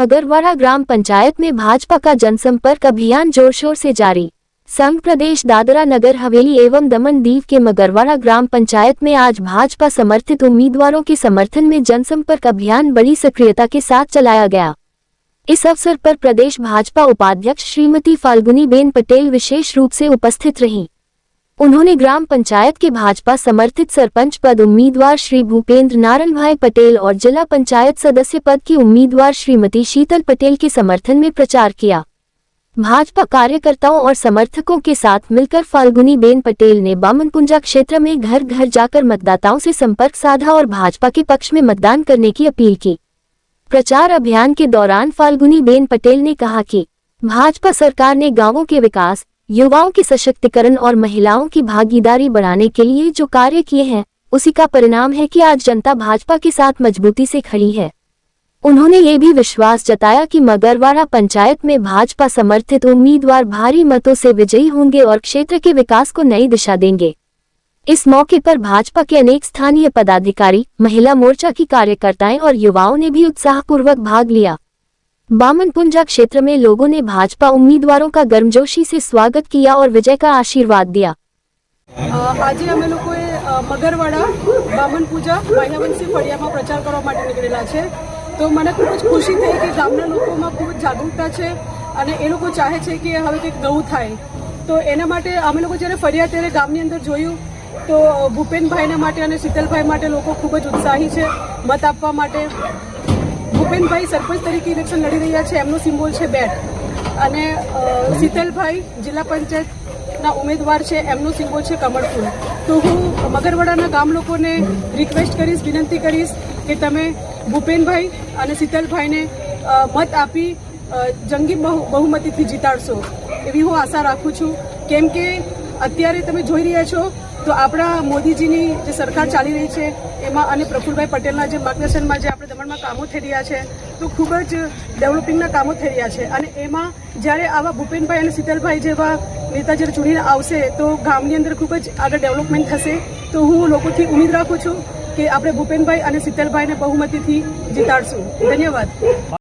मगरवाड़ा ग्राम पंचायत में भाजपा का जनसंपर्क अभियान जोर शोर से जारी। संघ प्रदेश दादरा नगर हवेली एवं दमन दीव के मगरवाड़ा ग्राम पंचायत में आज भाजपा समर्थित उम्मीदवारों के समर्थन में जनसंपर्क अभियान बड़ी सक्रियता के साथ चलाया गया। इस अवसर पर प्रदेश भाजपा उपाध्यक्ष श्रीमती फाल्गुनीबेन पटेल विशेष रूप से उपस्थित रहीं। उन्होंने ग्राम पंचायत के भाजपा समर्थित सरपंच पद उम्मीदवार श्री भूपेंद्र नारायण भाई पटेल और जिला पंचायत सदस्य पद की उम्मीदवार श्रीमती शीतल पटेल के समर्थन में प्रचार किया। भाजपा कार्यकर्ताओं और समर्थकों के साथ मिलकर फाल्गुनीबेन पटेल ने बामनपुंजा क्षेत्र में घर घर जाकर मतदाताओं से संपर्क साधा और भाजपा के पक्ष में मतदान करने की अपील की। प्रचार अभियान के दौरान फाल्गुनीबेन पटेल ने कहा कि भाजपा सरकार ने गांवों के विकास, युवाओं के सशक्तिकरण और महिलाओं की भागीदारी बढ़ाने के लिए जो कार्य किए हैं, उसी का परिणाम है कि आज जनता भाजपा के साथ मजबूती से खड़ी है। उन्होंने ये भी विश्वास जताया कि मगरवाड़ा पंचायत में भाजपा समर्थित उम्मीदवार भारी मतों से विजयी होंगे और क्षेत्र के विकास को नई दिशा देंगे। इस मौके पर भाजपा के अनेक स्थानीय पदाधिकारी, महिला मोर्चा की कार्यकर्ताएं और युवाओं ने भी उत्साहपूर्वक भाग लिया। बामनपुंजा क्षेत्र में लोगों ने भाजपा उम्मीदवारों का गर्मजोशी से स्वागत किया और विजय का आशीर्वाद दिया। आज અમે લોકોએ મગરવાડા બામનપુંજા મહિલાવંશી ફળિયામાં પ્રચાર કરવા માટે નીકળેલા છે। તો મને ખૂબ જ ખુશી થઈ કે ગામના લોકોમાં ખૂબ જ જાગૃતતા છે અને એ લોકો ચાહે છે કે હવે કંઈક નવું થાય। તો એના માટે અમે લોકો જ્યારે ફર્યા ત્યારે ગામની અંદર જોયું તો ભૂપેનભાઈના માટે અને શીતલભાઈ માટે લોકો ખૂબ જ ઉત્સાહી છે મત આપવા માટે। ભૂપેનભાઈ સરપંચ તરીકે ઇલેક્શન લડી રહ્યા છે, એમનો સિમ્બોલ છે બેટ, અને શીતલભાઈ જિલ્લા પંચાયતના ઉમેદવાર છે, એમનો સિમ્બોલ છે કમળફૂલ। તો હું મગરવાડાના ગામ લોકોને રિક્વેસ્ટ કરીશ, વિનંતી કરીશ કે તમે ભૂપેનભાઈ અને શીતલભાઈને મત આપી જંગી બહુમતીથી જીતાડશો એવી હું આશા રાખું છું। કેમ કે અત્યારે તમે જોઈ રહ્યા છો તો આપણા મોદીજીની જે સરકાર ચાલી રહી છે એમાં અને પ્રફુલભાઈ પટેલના જે માર્ગદર્શનમાં જે આપણે દમણમાં કામો થઈ રહ્યા છે તો ખૂબ જ ડેવલપિંગના કામો થઈ રહ્યા છે। અને એમાં જ્યારે આવા ભૂપેનભાઈ અને શીતલભાઈ જેવા નેતા જ્યારે ચૂંટીને આવશે તો ગામની અંદર ખૂબ જ આગળ ડેવલપમેન્ટ થશે। તો હું લોકોથી ઉમ્મીદ રાખું છું કે આપણે ભૂપેનભાઈ અને શીતલભાઈને બહુમતીથી જીતાડશું। ધન્યવાદ।